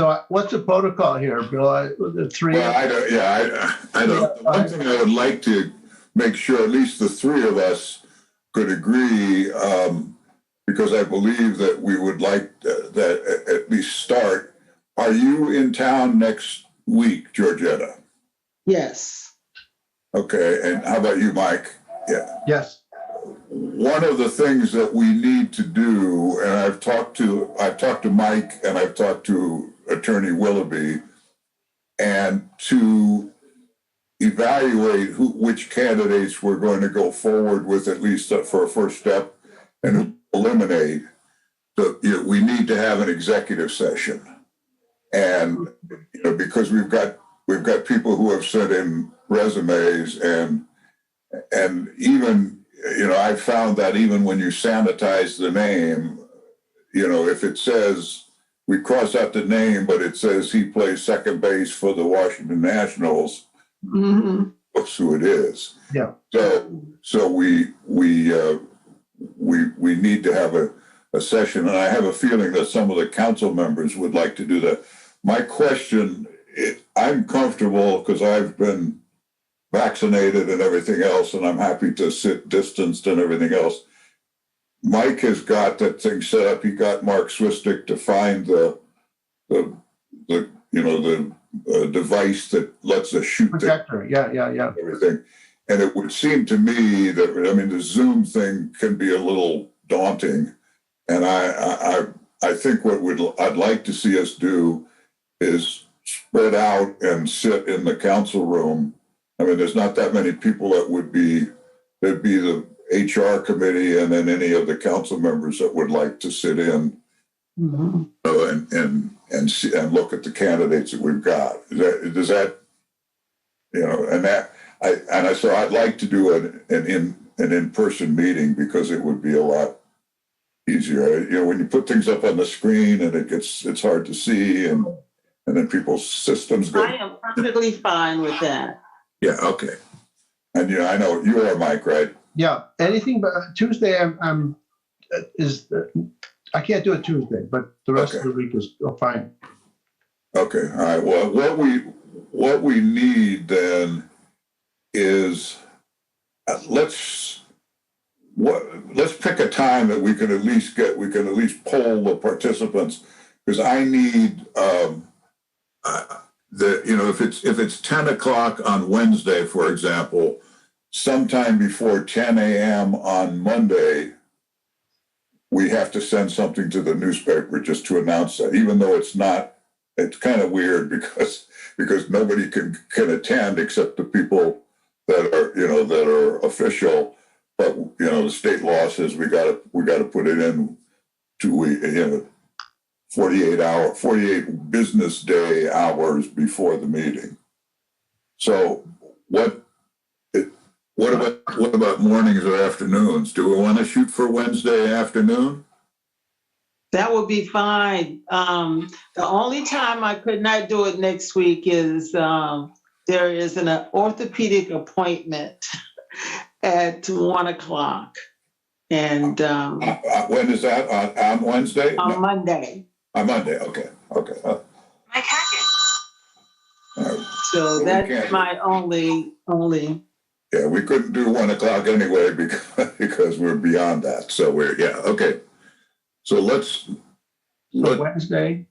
So what's the protocol here, Bill? The three? Well, I don't. Yeah, I don't. Yeah, The one thing I would like to make sure at least the three of us could agree, because I believe that we would like that at least start. Are you in town next week, Georgetta? Yes. Okay, and how about you, Mike? Yeah. Yes. One of the things that we need to do, and I've talked to Mike and I've talked to Attorney Willoughby, and to evaluate which candidates we're going to go forward with, at least for a first step, and eliminate. We need to have an executive session, and because we've got people who have sent in resumes, and even I've found that even when you sanitize the name, if it says we cross out the name, but it says he plays second base for the Washington Nationals, that's who it is. Yeah. So we need to have a session, and I have a feeling that some of the council members would like to do that. My question, I'm comfortable because I've been vaccinated and everything else, and I'm happy to sit distanced and everything else. Mike has got that thing set up. He got Mark Swistic to find the device that lets us shoot projector. Yeah. Everything. And it would seem to me that the Zoom thing can be a little daunting, and I think what I'd like to see us do is spread out and sit in the council room. There's not that many people that there'd be the HR committee and then any of the council members that would like to sit in and look at the candidates that we've got. So I'd like to do an in-person meeting because it would be a lot easier. When you put things up on the screen and it's hard to see, and then people's systems go. I am perfectly fine with that. Yeah. Okay. And I know you are, Mike, right? Yeah. Anything but Tuesday, I can't do it Tuesday, but the rest of the week is fine. Okay. All right. Well, what we need then is let's pick a time that we can at least poll the participants, because I need if it's 10 o'clock on Wednesday, for example, sometime before 10 a.m. on Monday, we have to send something to the newspaper just to announce that, even though it's kind of weird because nobody can attend except the people that are official. But the state law says we got to put it in 48 business day hours before the meeting. So what about mornings or afternoons? Do we want to shoot for Wednesday afternoon? That would be fine. The only time I could not do it next week is there is an orthopedic appointment at 1 o'clock. And when is that? On Wednesday? On Monday. On Monday, okay. My packet. So that's my only. Yeah, we couldn't do 1 o'clock anyway because we're beyond that. So okay. So let's Wednesday.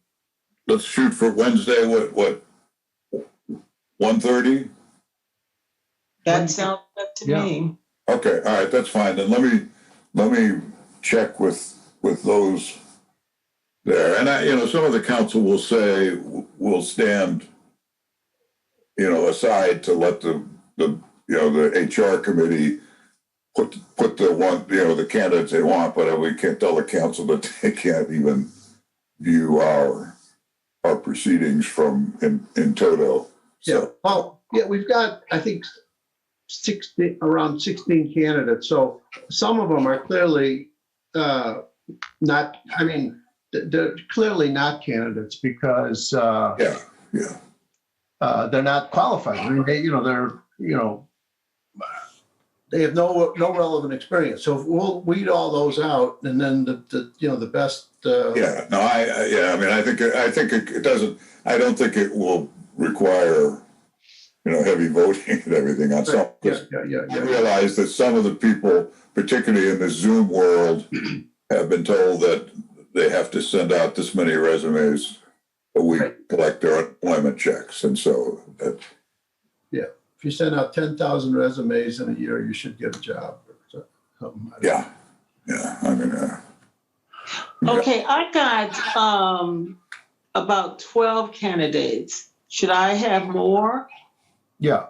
Let's shoot for Wednesday. What? 1:30? That sounds good to me. Okay, all right, that's fine. Then let me check with those there. And some of the council will say we'll stand aside to let the HR committee put the candidates they want, but we can't tell the council that they can't even view our proceedings from in toto. So. Yeah. We've got, I think, around 16 candidates. So some of them are clearly not. They're clearly not candidates because they're not qualified. They're they have no relevant experience. So we'll weed all those out, and then the best. Yeah, no, I mean, I think it doesn't, I don't think it will require, heavy voting and everything on some. I realize that some of the people, particularly in the Zoom world, have been told that they have to send out this many resumes a week to collect their unemployment checks. And so that. Yeah, if you send out 10,000 resumes in a year, you should get a job. Yeah, I mean. Okay, I got about 12 candidates. Should I have more? Yeah,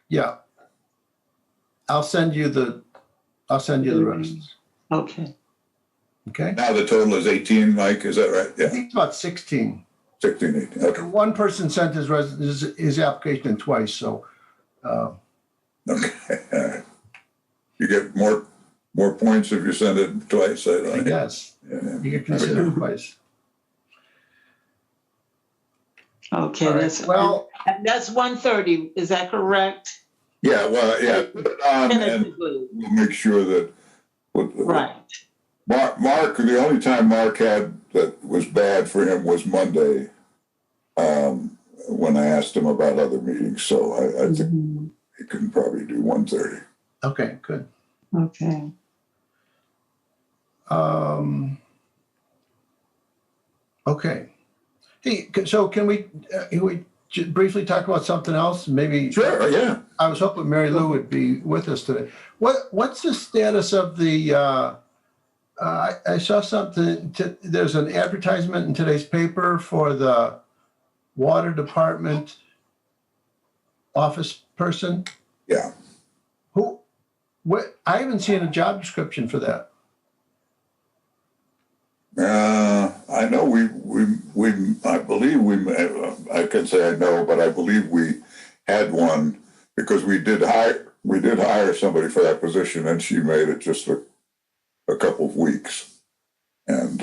yeah. I'll send you the rest. Okay. Okay. Now the total is 18, Mike, is that right? I Yeah, think it's about 16. 16, 18, okay. One person sent his application in twice, so. Okay. You get more points if you send it twice. I guess you get considered twice. Okay, right. that's 1:30. Is that correct? Yeah, well, yeah. Put it on and we'll make sure that. Right. Mark, the only time Mark had that was bad for him was Monday, when I asked him about other meetings. So I think he can probably do 1:30. Okay, good. Okay. Okay. Hey, so can we briefly talk about something else? Maybe. Sure. Yeah. I was hoping Mary Lou would be with us today. What's the status of the? I saw something. There's an advertisement in today's paper for the water department office person. Yeah. What? I haven't seen a job description for that. I know I believe I can say I know, but I believe we had one because we did hire somebody for that position, and she made it just a couple of weeks, and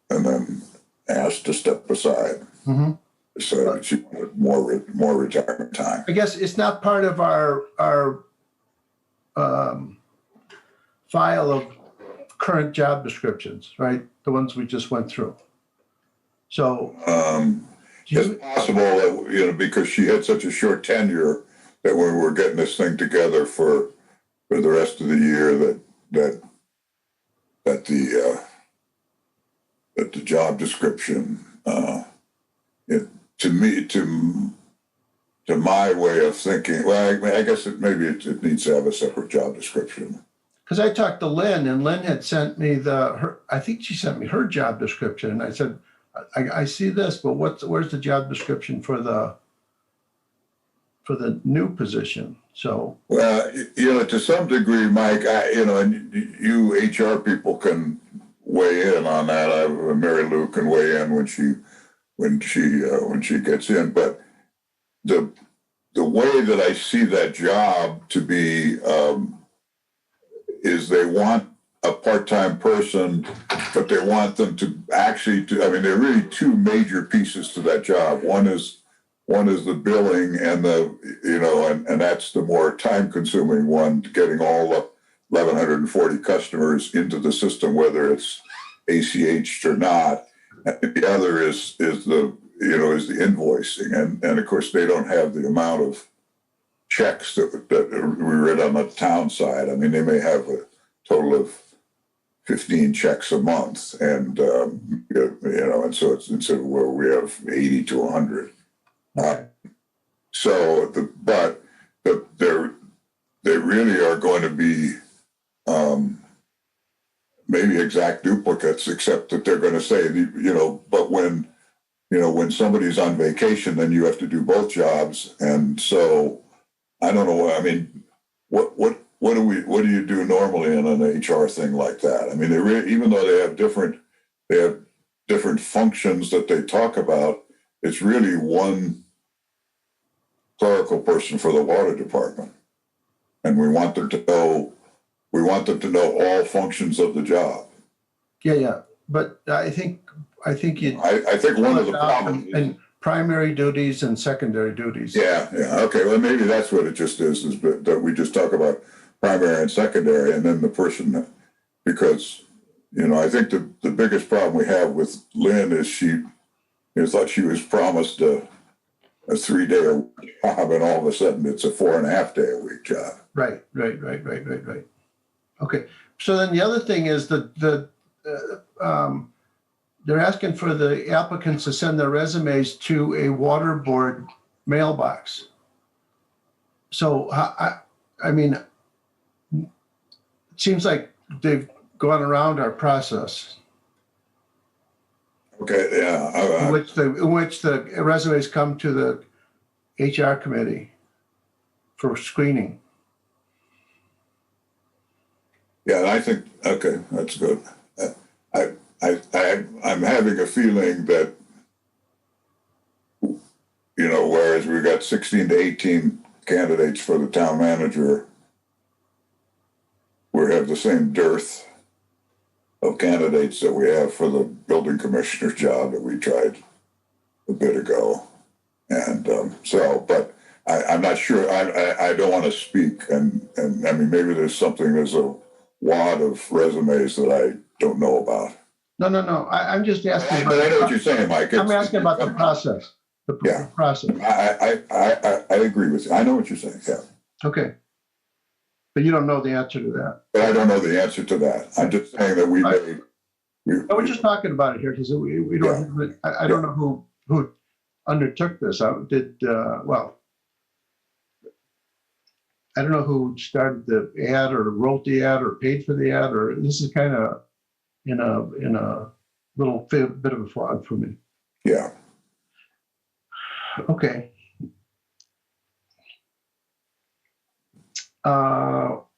then asked to step aside. Mm-hmm. So she wanted more retirement time. I guess it's not part of our file of current job descriptions, right? The ones we just went through. So it's possible that, because she had such a short tenure that when we were getting this thing together for the rest of the year, that the job description, to my way of thinking, well, I guess it needs to have a separate job description. Because I talked to Lynn, and Lynn had sent me I think she sent me her job description, and I said, I see this, but where's the job description for the new position? So, well, to some degree, Mike, and you HR people can weigh in on that. Mary Lou can weigh in when she gets in, but the way that I see that job to be is they want a part-time person, but they want them to actually there are really two major pieces to that job. One is the billing and and that's the more time-consuming one, getting all the 1,140 customers into the system, whether it's ACH or not. And the other is the invoicing, and of course they don't have the amount of checks that we read on the town side. I mean, they may have a total of 15 checks a month, and and so it's instead of where we have 80 to 100. They really are going to be maybe exact duplicates, except that they're going to say, but when somebody's on vacation, then you have to do both jobs, and so I don't know. I mean, what do you do normally in an HR thing like that? I mean, even though they have different functions that they talk about, it's really one clerical person for the water department, and we want them to know all functions of the job. Yeah, but I think one of the problems and primary duties and secondary duties. Yeah, okay, well, maybe that's what it just is that we just talk about primary and secondary, and then the person, because, I think the biggest problem we have with Lynn is she thought she was promised a 3-day a week job, and all of a sudden it's a 4.5-day a week job. Right. Okay, so then the other thing is they're asking for the applicants to send their resumes to a water board mailbox. So I mean, it seems like they've gone around our process, Okay, yeah. in which the resumes come to the HR committee for screening. Yeah, and I think, okay, that's good. I'm having a feeling that, whereas we got 16 to 18 candidates for the town manager, we have the same dearth of candidates that we have for the building commissioner's job that we tried a bit ago. And but I'm not sure, I don't want to speak, and I mean, maybe there's a wad of resumes that I don't know about. No. I'm just asking. But I know what you're saying, Mike. I'm asking about the process. The process. I agree with you. I know what you're saying. Yeah. Okay. But you don't know the answer to that. But I don't know the answer to that. I'm just saying that we're just talking about it here because we don't. Yeah. I don't know who undertook this. I don't know who started the ad or wrote the ad or paid for the ad, or this is kind of in a little bit of a fraud for me. Yeah. Okay. All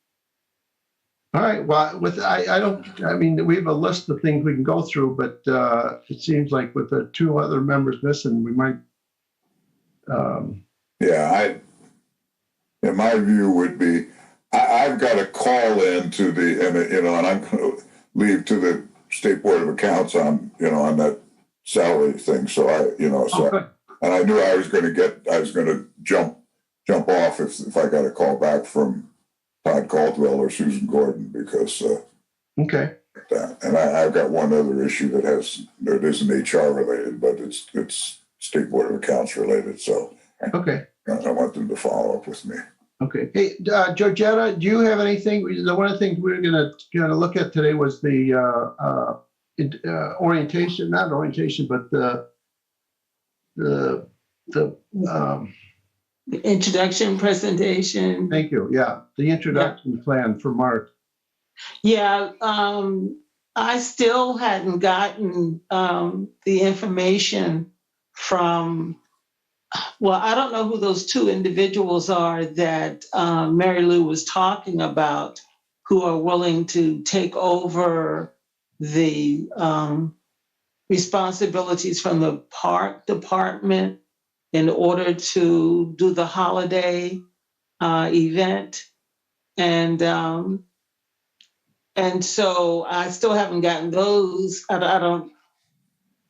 right. Well, I mean, we have a list of things we can go through, but it seems like with the 2 other members missing, we might. My view would be, I've got to call in to and I'm going to leave to the State Board of Accounts on that salary thing. So and I knew I was going to jump off if I got a call back from Todd Caldwell or Susan Gordon, because okay. And I've got one other issue that isn't HR related, but it's State Board of Accounts related. So okay, I want them to follow up with me. Okay. Hey, Georgetta, do you have anything? One of the things we're gonna look at today was the orientation, not orientation, but the introduction presentation. Thank you. Yeah, the introduction plan for Mark. Yeah, I still hadn't gotten the information from. Well, I don't know who those 2 individuals are that Mary Lou was talking about, who are willing to take over the responsibilities from the park department in order to do the holiday event. And so I still haven't gotten those. I don't.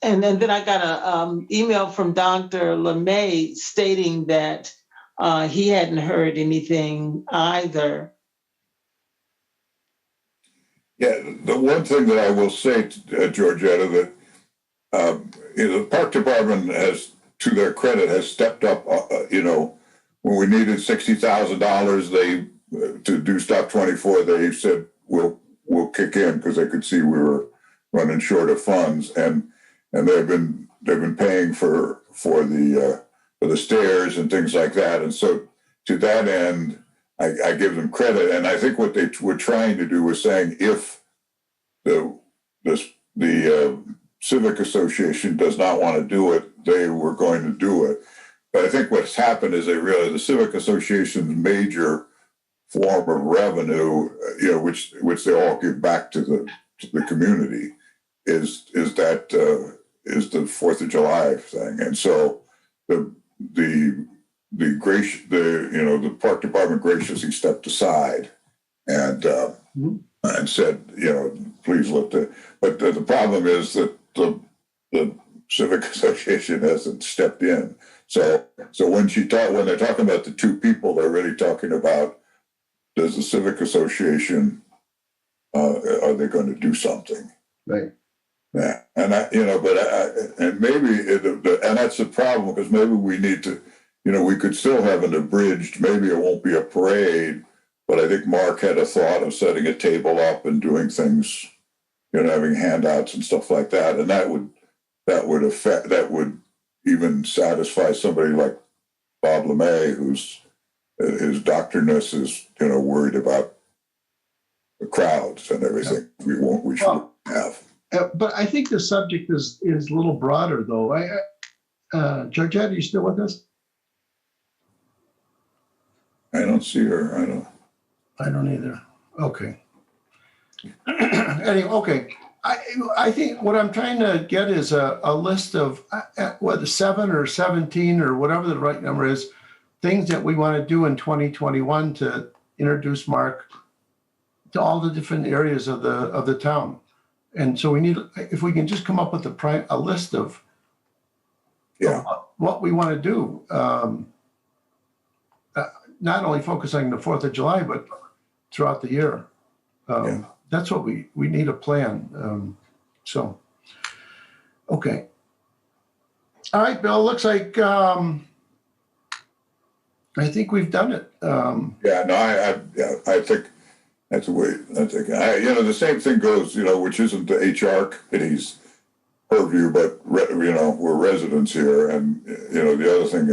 And then I got an email from Dr. LeMay stating that he hadn't heard anything either. Yeah, the one thing that I will say, Georgetta, that the park department has, to their credit, has stepped up. When we needed $60,000, to do Stop 24, they said we'll kick in, because they could see we were running short of funds, and they've been paying for the stairs and things like that. And so to that end, I give them credit. And I think what they were trying to do was saying, if the Civic Association does not want to do it, they were going to do it. But I think what's happened is they realize the Civic Association's major form of revenue, which they all give back to the community, is the 4th of July thing. And so the park department graciously stepped aside and said, please let but the problem is that the Civic Association hasn't stepped in. So when they're talking about the two people, they're really talking about, does the Civic Association, are they going to do something? Right. Yeah, and and maybe and that's the problem, because maybe we need to, we could still have an abridged. Maybe it won't be a parade, but I think Mark had a thought of setting a table up and doing things, having handouts and stuff like that, and that would even satisfy somebody like Bob LeMay, who's his doctorness is worried about the crowds and everything. Yeah. We should have. But I think the subject is a little broader, though. Georgette, are you still with us? I don't see her. I don't either. Okay. Anyway, okay. I think what I'm trying to get is a list of whether 7 or 17 or whatever the right number is, things that we want to do in 2021 to introduce Mark to all the different areas of the town. And so we need, if we can just come up with a list of what we want to do, not only focusing on the 4th of July, but throughout the year. That's what we need a plan. Okay. All right, Bill, looks like I think we've done it. I think that's the way. I think the same thing goes. Which isn't the HR committee's purview, but we're residents here, and the other thing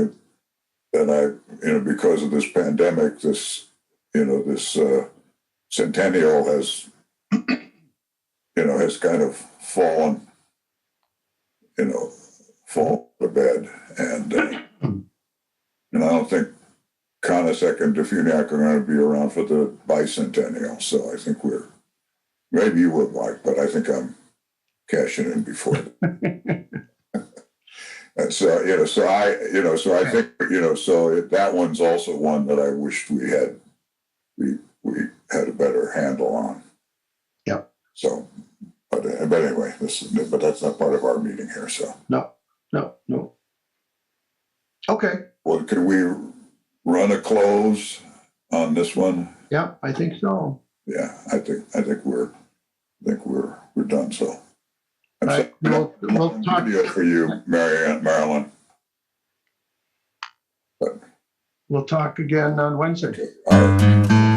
that because of this pandemic, this centennial has has kind of fallen to bed, and I don't think Conisec and Defuniak are going to be around for the bicentennial. So I think maybe you would, Mike, but I think I'm cashing in before. And so, I think, so that one's also one that I wished we had a better handle on. Yeah. So, but anyway, but that's not part of our meeting here. So no. Okay. Well, can we run a close on this one? Yeah, I think so. Yeah, I think we're done. So, all right, we'll talk for you, Marilyn. But we'll talk again on Wednesday. Okay. All right.